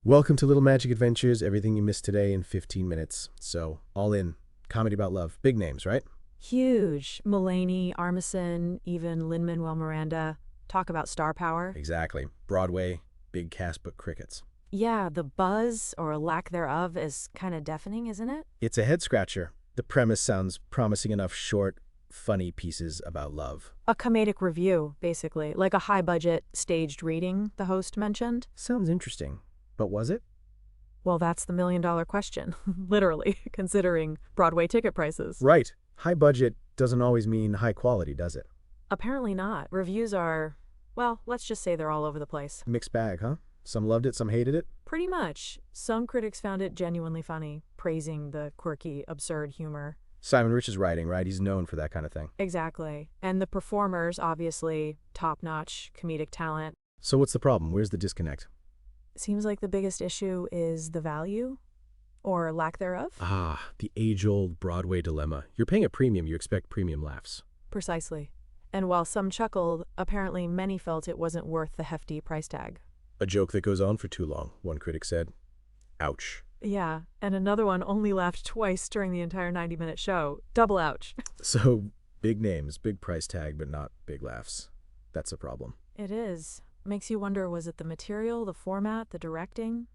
Welcome to Little Magic Adventures, everything you missed today in 15 minutes. So, all in. Comedy about love. Big names, right? Huge. Mulaney, Armisen, even Lin-Manuel Miranda. Talk about star power. Exactly. Broadway, big cast but crickets. Yeah, the buzz, or lack thereof, is kind of deafening, isn't it? It's a head scratcher. The premise sounds promising enough short, funny pieces about love. A comedic review, basically, like a high-budget, staged reading the host mentioned. Sounds interesting. But was it? Well, that's the million-dollar question, literally, considering Broadway ticket prices. Right. High budget doesn't always mean high quality, does it? Apparently not. Reviews are, well, let's just say they're all over the place. Mixed bag, huh? Some loved it, some hated it? Pretty much. Some critics found it genuinely funny, praising the quirky, absurd humor. Simon Rich's writing, right? He's known for that kind of thing. Exactly. And the performers, obviously, top-notch comedic talent. So what's the problem? Where's the disconnect? Seems like the biggest issue is the value, or lack thereof. Ah, the age-old Broadway dilemma. You're paying a premium, you expect premium laughs. Precisely. And while some chuckled, apparently many felt it wasn't worth the hefty price tag. A joke that goes on for too long, one critic said. Ouch. Yeah, and another one only laughed twice during the entire 90-minute show. Double ouch. So, big names, big price tag, but not big laughs. That's a problem. It is. Makes you wonder, was it the material, the format, the directing?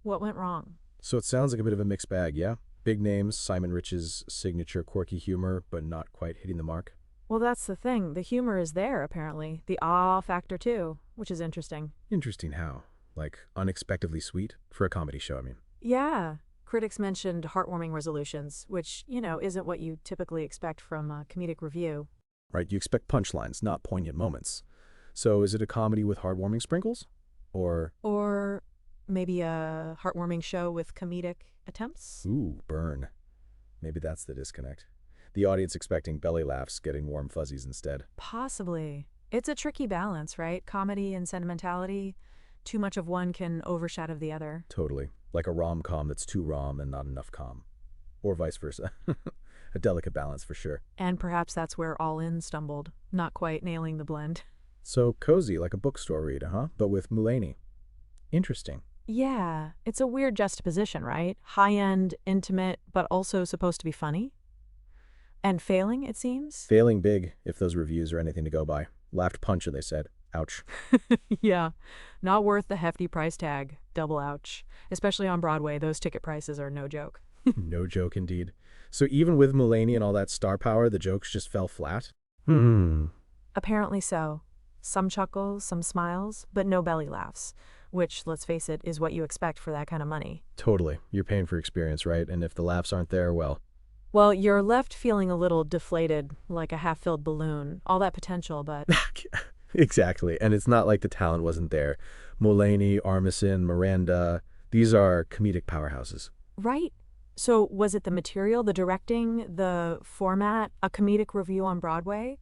What went wrong? So it sounds like a bit of a mixed bag, yeah? Big names, Simon Rich's signature quirky humor, but not quite hitting the mark. Well, that's the thing. The humor is there, apparently. The awe factor, too, which is interesting. Interesting how? Like, unexpectedly sweet? For a comedy show, I mean. Yeah. Critics mentioned heartwarming resolutions, which, isn't what you typically expect from a comedic review. Right, you expect punchlines, not poignant moments. So is it a comedy with heartwarming sprinkles? Or maybe a heartwarming show with comedic attempts? Ooh, burn. Maybe that's the disconnect. The audience expecting belly laughs, getting warm fuzzies instead. Possibly. It's a tricky balance, right? Comedy and sentimentality. Too much of one can overshadow the other. Totally. Like a rom-com that's too rom and not enough com. Or vice versa. A delicate balance for sure. And perhaps that's where All In stumbled, not quite nailing the blend. So cozy, like a bookstore read, huh? But with Mulaney. Interesting. Yeah, it's a weird juxtaposition, right? High-end, intimate, but also supposed to be funny. And failing, it seems. Failing big, if those reviews are anything to go by. Laughed puncher, they said. Ouch. Yeah, not worth the hefty price tag. Double ouch. Especially on Broadway, those ticket prices are no joke. No joke indeed. So even with Mulaney and all that star power, the jokes just fell flat? Apparently so. Some chuckles, some smiles, but no belly laughs, which, let's face it, is what you expect for that kind of money. Totally. You're paying for experience, right? And if the laughs aren't there, well... Well, you're left feeling a little deflated, like a half-filled balloon. All that potential, but... Exactly. And it's not like the talent wasn't there. Mulaney, Armisen, Miranda, these are comedic powerhouses. Right. So was it the material, the directing, the format, a comedic review on Broadway?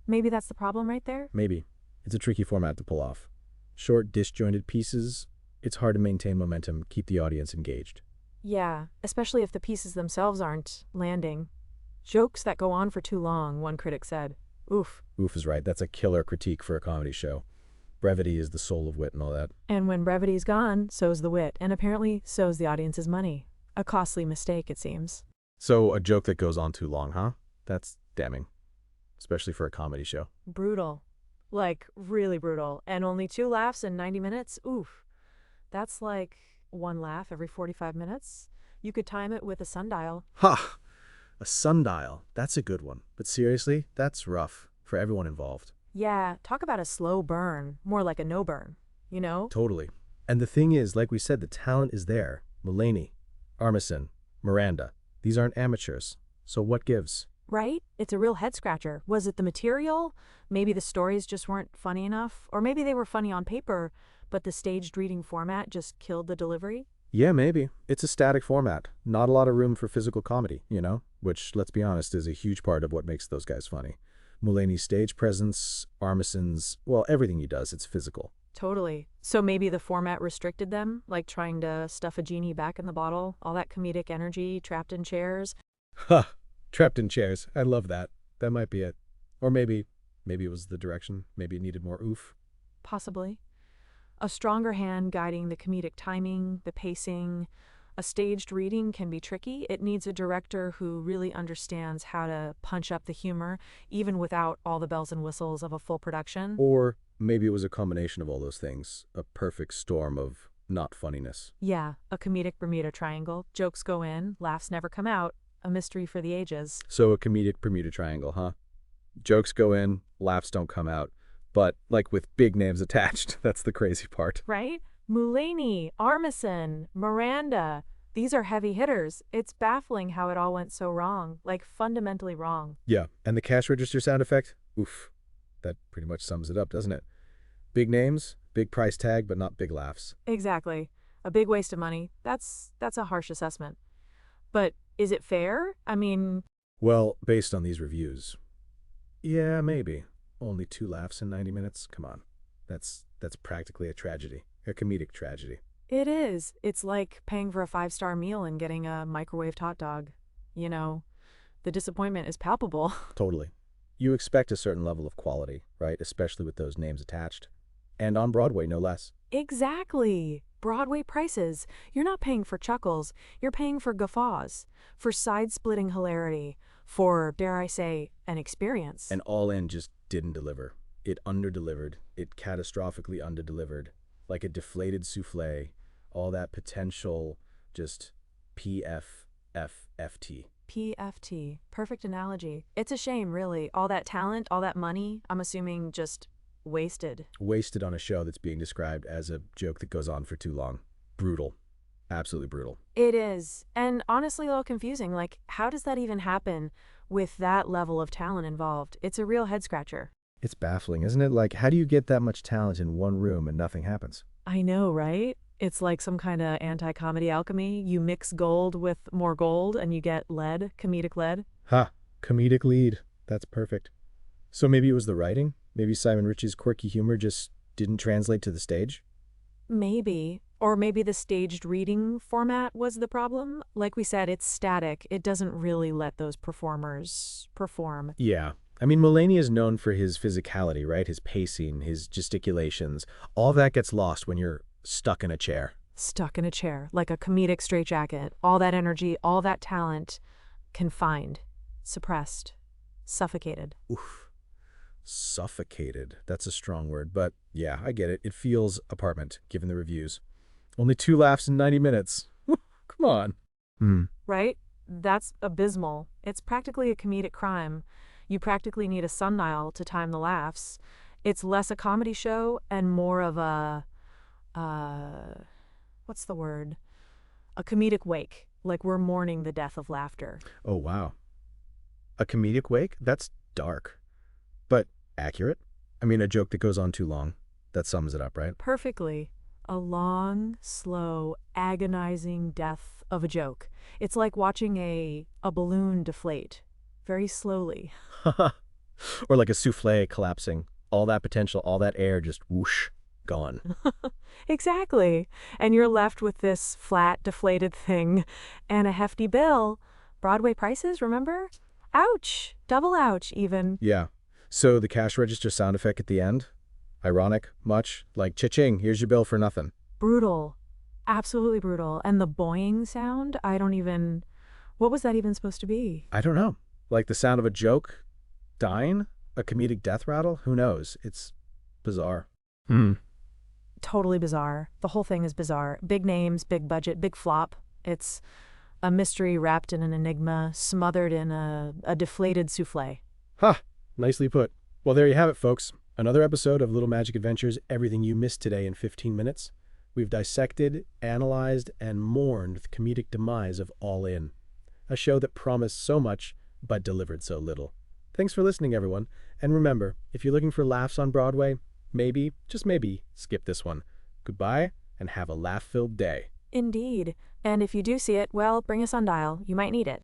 Maybe that's the problem right there? Maybe. It's a tricky format to pull off. Short, disjointed pieces, it's hard to maintain momentum, keep the audience engaged. Yeah, especially if the pieces themselves aren't landing. Jokes that go on for too long, one critic said. Oof. Oof is right. That's a killer critique for a comedy show. Brevity is the soul of wit and all that. And when brevity's gone, so's the wit, and apparently so's the audience's money. A costly mistake, it seems. So a joke that goes on too long, huh? That's damning. Especially for a comedy show. Brutal. Like, really brutal. And only 2 laughs in 90 minutes? Oof. That's like 1 laugh every 45 minutes. You could time it with a sundial. Ha! A sundial. That's a good one. But seriously, that's rough for everyone involved. Yeah, talk about a slow burn. More like a no burn, you know? Totally. And the thing is, like we said, the talent is there. Mulaney, Armisen, Miranda. These aren't amateurs. So what gives? Right? It's a real head-scratcher. Was it the material? Maybe the stories just weren't funny enough? Or maybe they were funny on paper, but the staged reading format just killed the delivery? Yeah, maybe. It's a static format. Not a lot of room for physical comedy, Which, let's be honest, is a huge part of what makes those guys funny. Mulaney's stage presence, Armisen's, well, everything he does, it's physical. Totally. So maybe the format restricted them, like trying to stuff a genie back in the bottle, all that comedic energy trapped in chairs. Ha! Trapped in chairs. I love that. That might be it. Or maybe it was the direction. Maybe it needed more oof. Possibly. A stronger hand guiding the comedic timing, the pacing. A staged reading can be tricky. It needs a director who really understands how to punch up the humor, even without all the bells and whistles of a full production. Or maybe it was a combination of all those things, a perfect storm of not funniness. Yeah, a comedic Bermuda Triangle. Jokes go in, laughs never come out. A mystery for the ages. So a comedic Bermuda Triangle, huh? Jokes go in, laughs don't come out. But, like with big names attached, that's the crazy part. Right? Mulaney, Armisen, Miranda. These are heavy hitters. It's baffling how it all went so wrong, like fundamentally wrong. Yeah, and the cash register sound effect? Oof. That pretty much sums it up, doesn't it? Big names, big price tag, but not big laughs. Exactly. A big waste of money. That's a harsh assessment. But is it fair? I mean, Well, based on these reviews, yeah, maybe. Only 2 laughs in 90 minutes? Come on. That's practically a tragedy. A comedic tragedy. it is. It's like paying for a 5-star meal and getting a microwaved hot dog. You know, the disappointment is palpable. Totally. You expect a certain level of quality, right? Especially with those names attached. And on Broadway, no less. Exactly. Broadway prices. You're not paying for chuckles. You're paying for guffaws, for side-splitting hilarity, for, dare I say, an experience. And All In just didn't deliver. It underdelivered. It catastrophically underdelivered. Like a deflated souffle. All that potential just PFFFT. PFT. Perfect analogy. It's a shame, really. All that talent, all that money, I'm assuming just wasted. Wasted on a show that's being described as a joke that goes on for too long. Brutal. Absolutely brutal. It is. And honestly, a little confusing. Like, how does that even happen with that level of talent involved? It's a real head-scratcher. It's baffling, isn't it? Like, how do you get that much talent in one room and nothing happens? I know, right? It's like some kind of anti-comedy alchemy. You mix gold with more gold and you get lead, comedic lead. Ha! Comedic lead. That's perfect. So maybe it was the writing? Maybe Simon Ritchie's quirky humor just didn't translate to the stage? Maybe. Or maybe the staged reading format was the problem. Like we said, it's static. It doesn't really let those performers perform. Yeah. I mean, Mulaney is known for his physicality, right? His pacing, his gesticulations. All that gets lost when you're stuck in a chair. Stuck in a chair, like a comedic straitjacket. All that energy, all that talent, confined, suppressed, suffocated. Oof. Suffocated. That's a strong word, but yeah, I get it. It feels apartment, given the reviews. Only 2 laughs in 90 minutes. Come on. Right? That's abysmal. It's practically a comedic crime. You practically need a sundial to time the laughs. It's less a comedy show and more of a, what's the word? A comedic wake, like we're mourning the death of laughter. Oh, wow. A comedic wake? That's dark. But accurate. I mean, a joke that goes on too long. That sums it up, right? Perfectly. A long, slow, agonizing death of a joke. It's like watching a balloon deflate, very slowly. Or like a souffle collapsing. All that potential, all that air just whoosh, gone. Exactly. And you're left with this flat, deflated thing and a hefty bill. Broadway prices, remember? Ouch. Double ouch, even. Yeah. So the cash register sound effect at the end? Ironic? Much? Like, cha-ching, here's your bill for nothing. Brutal. Absolutely brutal. And the boing sound, what was that even supposed to be? I don't know. Like the sound of a joke? Dying? A comedic death rattle? Who knows? It's bizarre. Totally bizarre. The whole thing is bizarre. Big names, big budget, big flop. It's a mystery wrapped in an enigma, smothered in a deflated souffle. Ha! Nicely put. Well, there you have it, folks. Another episode of Little Magic Adventures, everything you missed today in 15 minutes. We've dissected, analyzed, and mourned the comedic demise of All In. A show that promised so much, but delivered so little. Thanks for listening, everyone. And remember, if you're looking for laughs on Broadway, maybe, just maybe, skip this one. Goodbye, and have a laugh-filled day. Indeed. And if you do see it, well, bring a sundial. You might need it.